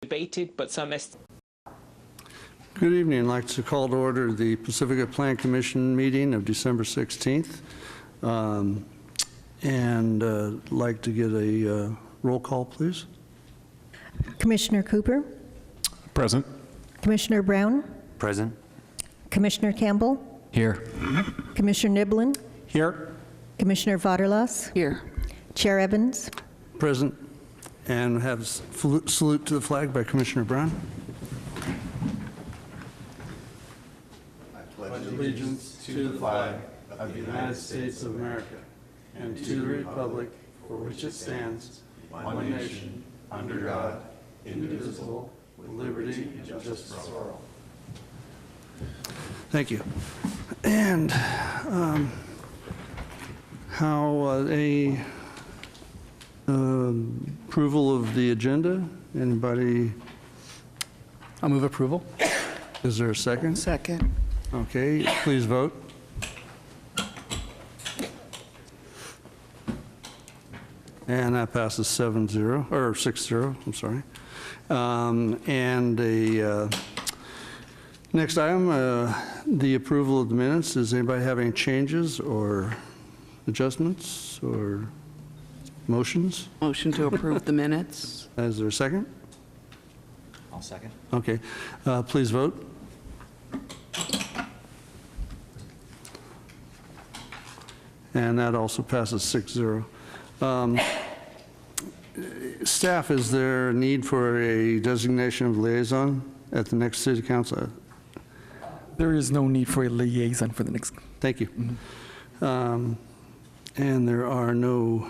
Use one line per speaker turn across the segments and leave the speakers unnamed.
debated, but some
Good evening. I'd like to call to order the Pacifica Plan Commission meeting of December 16th. Like to get a roll call, please.
Commissioner Cooper?
Present.
Commissioner Brown?
Present.
Commissioner Campbell?
Here.
Commissioner Niblin?
Here.
Commissioner Vaterlas?
Here.
Chair Evans?
Present. And have salute to the flag by Commissioner Brown. I pledge allegiance to the flag of the United States of America and to the republic for which it stands, one nation, under God, indivisible, with liberty and justice for all. Thank you. And approval of the agenda. Anybody?
I'll move approval.
Is there a second?
Second.
Okay, please vote. And that passes 7-0, or 6-0, I'm sorry. Next item, the approval of the minutes. Does anybody have any changes or adjustments or motions?
Motion to approve the minutes.
Is there a second?
I'll second.
Okay, please vote. And that also passes 6-0. Staff, is there a need for a designation of liaison at the next city council?
There is no need for a liaison for the next.
Thank you. And there are no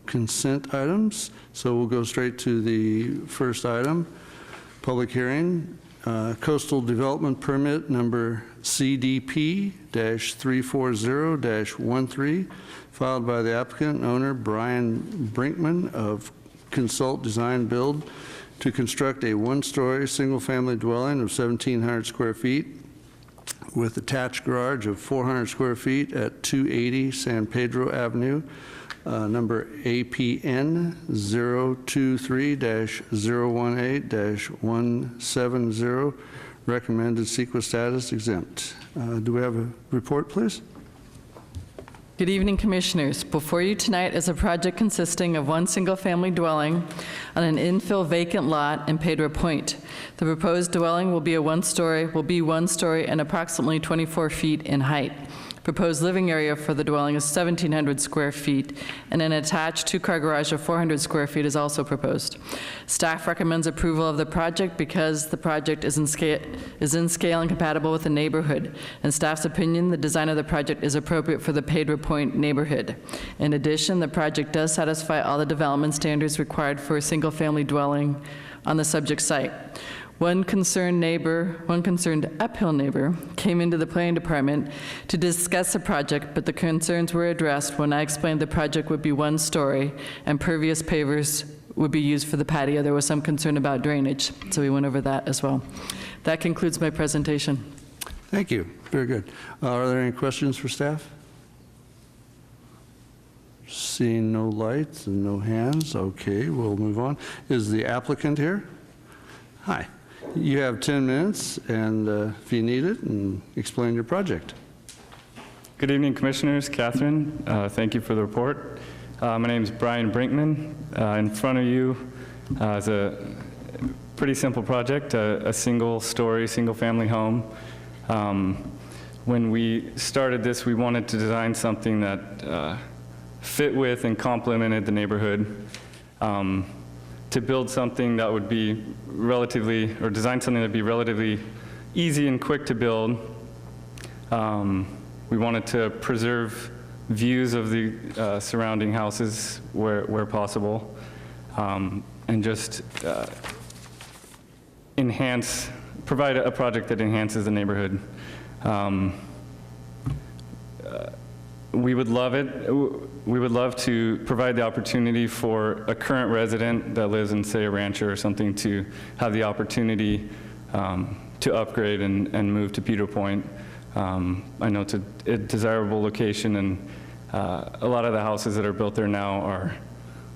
consent items, so we'll go straight to the first item, public hearing, coastal development permit number CDP-340-13, filed by the applicant and owner Brian Brinkman of Consult Design Build to construct a one-story single-family dwelling of 1,700 square feet with attached garage of 400 square feet at 280 San Pedro Avenue, number APN 023-018-170, recommended CEQA status exempt. Do we have a report, please?
Good evening, Commissioners. Before you tonight is a project consisting of one single-family dwelling on an infill vacant lot in Pedro Point. The proposed dwelling will be one story and approximately 24 feet in height. Proposed living area for the dwelling is 1,700 square feet, and an attached two-car garage of 400 square feet is also proposed. Staff recommends approval of the project because the project is in scale and compatible with the neighborhood. In staff's opinion, the design of the project is appropriate for the Pedro Point neighborhood. In addition, the project does satisfy all the development standards required for a single-family dwelling on the subject site. One concerned uphill neighbor came into the planning department to discuss the project, but the concerns were addressed when I explained the project would be one story and pervious pavers would be used for the patio. There was some concern about drainage, so we went over that as well. That concludes my presentation.
Thank you. Very good. Are there any questions for staff? Seeing no lights and no hands, okay, we'll move on. Is the applicant here? Hi. You have 10 minutes, and if you need it, and explain your project.
Good evening, Commissioners. Catherine, thank you for the report. My name is Brian Brinkman. In front of you is a pretty simple project, a single-story, single-family home. When we started this, we wanted to design something that fit with and complemented the neighborhood. To build something that would be design something that would be relatively easy and quick to build. We wanted to preserve views of the surrounding houses where possible, and just provide a project that enhances the neighborhood. We would love it. We would love to provide the opportunity for a current resident that lives in, say, a rancher or something to have the opportunity to upgrade and move to Pedro Point. I know it's a desirable location, and a lot of the houses that are built there now are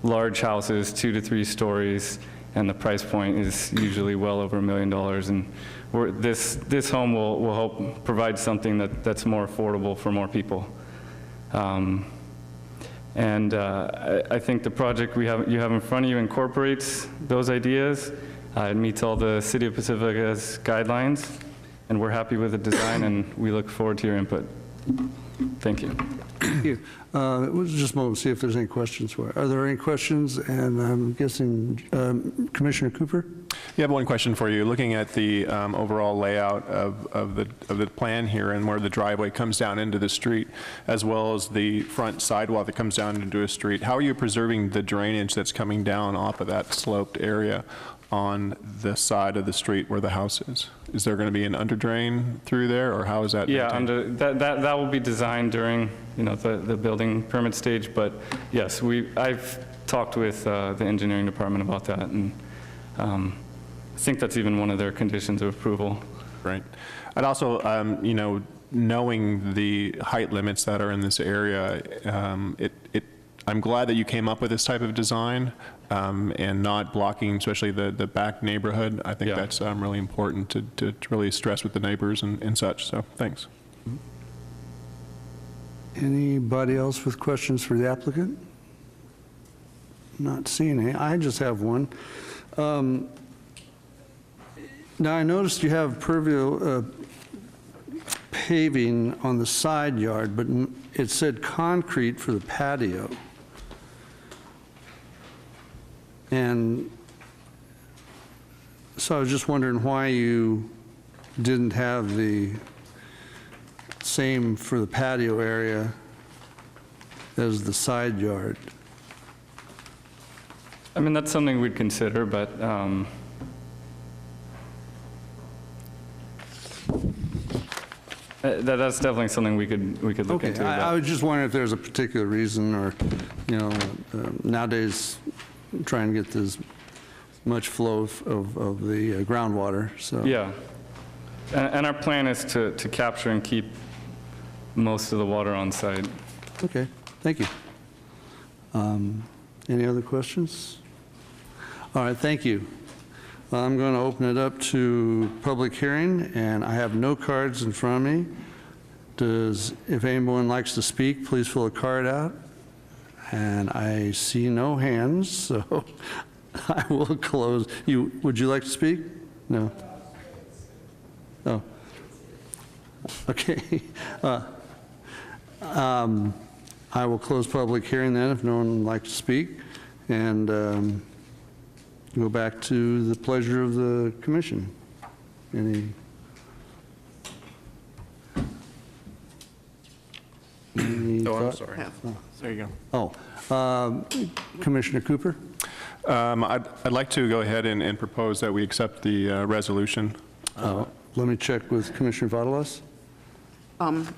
large houses, 2 to 3 stories, and the price point is usually well over $1 million. And this home will help provide something that's more affordable for more people. I think the project you have in front of you incorporates those ideas. It meets all the City of Pacifica's guidelines, and we're happy with the design, and we look forward to your input. Thank you.
Thank you. We'll just a moment to see if there's any questions for it. Are there any questions? And I'm guessing Commissioner Cooper?
Yeah, I have one question for you. Looking at the overall layout of the plan here and where the driveway comes down into the street, as well as the front sidewalk that comes down into a street, how are you preserving the drainage that's coming down off of that sloped area on the side of the street where the house is? Is there going to be an underdrain through there, or how is that maintained?
Yeah, that will be designed during, the building permit stage. But yes, I've talked with the engineering department about that, and I think that's even one of their conditions of approval.
Right. I'd also, knowing the height limits that are in this area, I'm glad that you came up with this type of design and not blocking, especially the back neighborhood. I think that's really important to really stress with the neighbors and such. So thanks.
Anybody else with questions for the applicant? Not seeing any. I just have one. Now, I noticed you have pervial paving on the side yard, but it said concrete for the patio. And so I was just wondering why you didn't have the same for the patio area as the side yard.
I mean, that's something we'd consider, but that's definitely something we could look into.
I was just wondering if there's a particular reason, or nowadays trying to get as much flow of the groundwater. So
yeah, and our plan is to capture and keep most of the water on site.
Okay, thank you. Any other questions? All right, thank you. I'm going to open it up to public hearing, and I have no cards in front of me. If anyone likes to speak, please fill a card out. And I see no hands, so I will close. Would you like to speak? No? Oh. Okay. I will close public hearing then if no one would like to speak, and go back to the pleasure of the commission. Any
I'm sorry. There you go.
Commissioner Cooper?
I'd like to go ahead and propose that we accept the resolution.
Let me check with Commissioner Vadalas.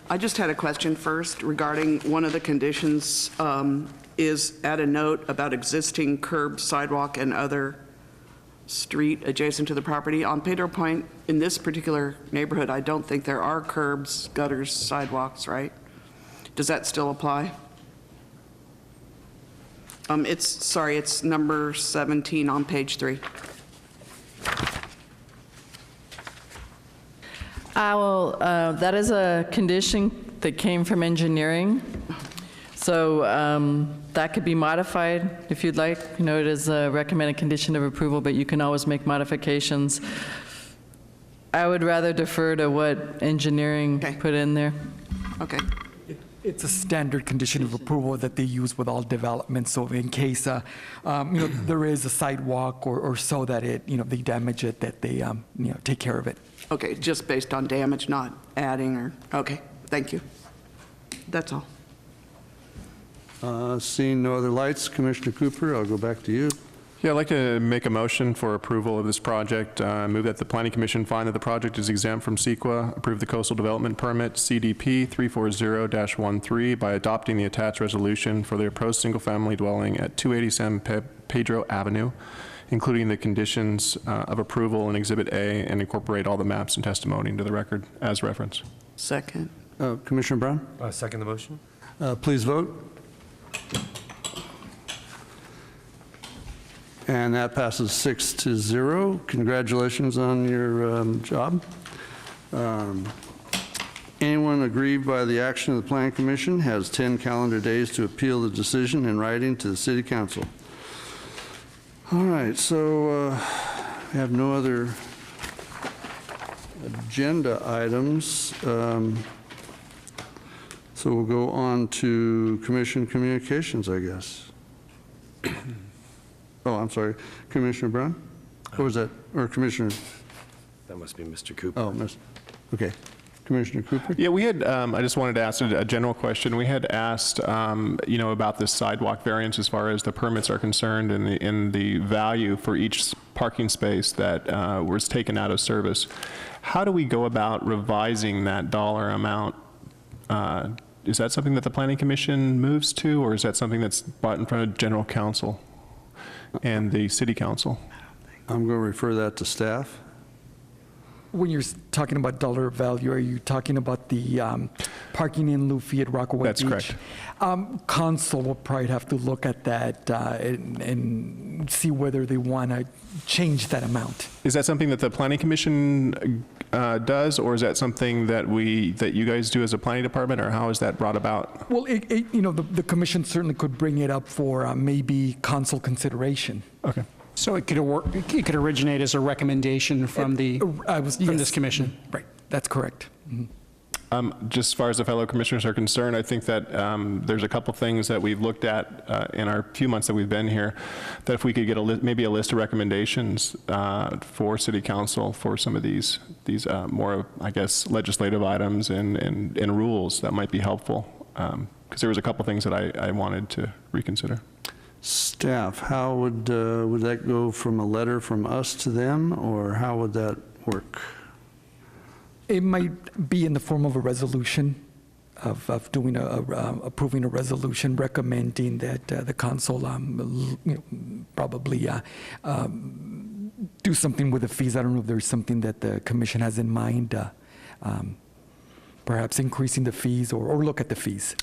I just had a question first regarding one of the conditions is add a note about existing curb, sidewalk, and other street adjacent to the property. On Pedro Point, in this particular neighborhood, I don't think there are curbs, gutters, sidewalks, right? Does that still apply? It's number 17 on page 3.
That is a condition that came from engineering. So that could be modified if you'd like. It is a recommended condition of approval, but you can always make modifications. I would rather defer to what engineering put in there.
Okay.
It's a standard condition of approval that they use with all developments. So in case there is a sidewalk or so that they damage it, that they take care of it.
Okay, just based on damage, not adding or, okay, thank you. That's all.
Seeing no other lights, Commissioner Cooper, I'll go back to you.
Yeah, I'd like to make a motion for approval of this project. Move that the Planning Commission find that the project is exempt from CEQA, approve the Coastal Development Permit CDP 340-13 by adopting the attached resolution for the proposed single-family dwelling at 287 Pedro Avenue, including the conditions of approval in Exhibit A, and incorporate all the maps and testimony into the record as referenced.
Second.
Commissioner Brown?
Second the motion.
Please vote. And that passes 6-0. Congratulations on your job. Anyone aggrieved by the action of the Planning Commission has 10 calendar days to appeal the decision in writing to the City Council. All right, so we have no other agenda items. So we'll go on to Commission communications, I guess. Oh, I'm sorry, Commissioner Brown? Or was that, or Commissioner?
That must be Mr. Cooper.
Oh, okay. Commissioner Cooper?
Yeah, we had, I just wanted to ask a general question. We had asked, about this sidewalk variance as far as the permits are concerned and the value for each parking space that was taken out of service. How do we go about revising that dollar amount? Is that something that the Planning Commission moves to, or is that something that's brought in front of General Council and the City Council?
I'm going to refer that to staff.
When you're talking about dollar value, are you talking about the parking in lieu fee at Rockaway Beach?
That's correct.
Council will probably have to look at that and see whether they want to change that amount.
Is that something that the Planning Commission does, or is that something that you guys do as a planning department, or how is that brought about?
Well, the commission certainly could bring it up for maybe council consideration.
Okay.
So it could originate as a recommendation from this commission.
Right, that's correct.
Just as far as the fellow commissioners are concerned, I think that there's a couple things that we've looked at in our few months that we've been here, that if we could get maybe a list of recommendations for City Council for some of these more, I guess, legislative items and rules, that might be helpful. Because there was a couple things that I wanted to reconsider.
Staff, how would that go from a letter from us to them, or how would that work?
It might be in the form of a resolution, of doing approving a resolution recommending that the council probably do something with the fees. I don't know if there's something that the commission has in mind, perhaps increasing the fees or look at the fees.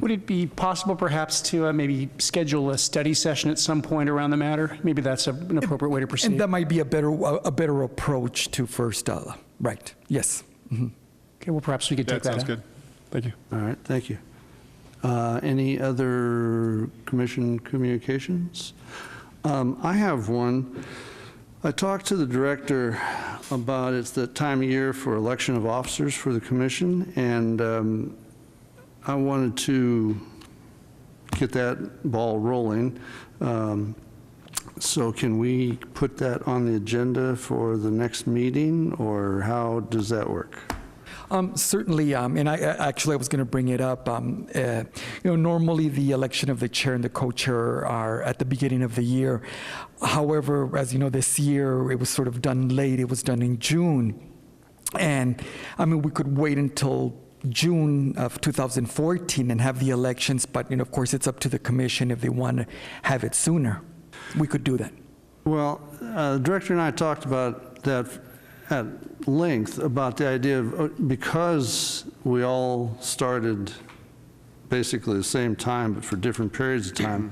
Would it be possible perhaps to maybe schedule a study session at some point around the matter? Maybe that's an appropriate way to proceed.
And that might be a better approach to first, right, yes. Mm-hmm.
Okay, well, perhaps we could take that.
Sounds good. Thank you.
All right, thank you. Any other commission communications? I have one. I talked to the director about it's the time of year for election of officers for the commission, and I wanted to get that ball rolling. So can we put that on the agenda for the next meeting, or how does that work?
Certainly, and I was going to bring it up. Normally the election of the chair and the co-chair are at the beginning of the year. However, as you know, this year it was sort of done late. It was done in June, and we could wait until June of 2014 and have the elections. But of course, it's up to the commission if they want to have it sooner. We could do that.
Well, the director and I talked about that at length, about the idea of, because we all started basically the same time, but for different periods of time,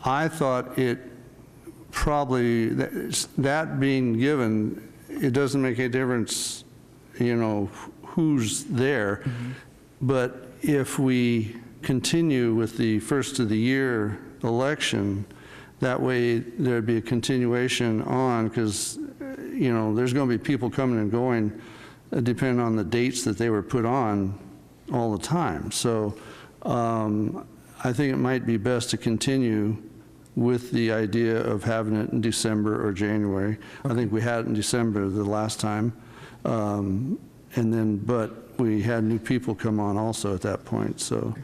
I thought it probably, that being given, it doesn't make any difference, who's there. But if we continue with the first of the year election, that way there'd be a continuation on, because there's going to be people coming and going depending on the dates that they were put on all the time. So I think it might be best to continue with the idea of having it in December or January. Okay. I think we had it in December the last time, but we had new people come on also at that point. So.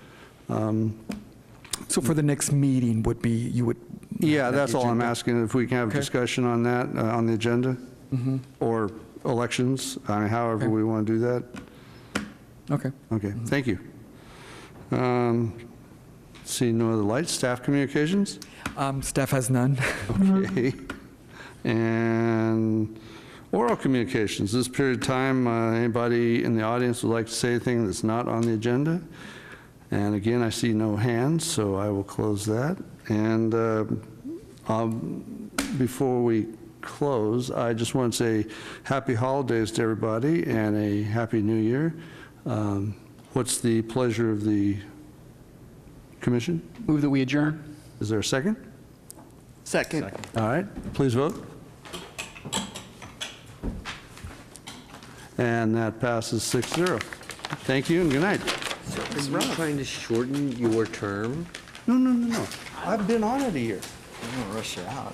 So for the next meeting would be, you would...
Yeah, that's all I'm asking, if we can have a discussion on that, on the agenda, or elections, however we want to do that.
Okay.
Okay, thank you. See no other lights, staff communications?
Staff has none.
Okay. And oral communications, this period of time, anybody in the audience would like to say anything that's not on the agenda? And again, I see no hands, so I will close that. And Before we close, I just want to say happy holidays to everybody and a happy new year. What's the pleasure of the commission?
Move that we adjourn.
Is there a second?
Second.
All right, please vote. And that passes 6-0. Thank you and good night.
Are you trying to shorten your term?
No. I've been on it a year.
I'm going to rush you out.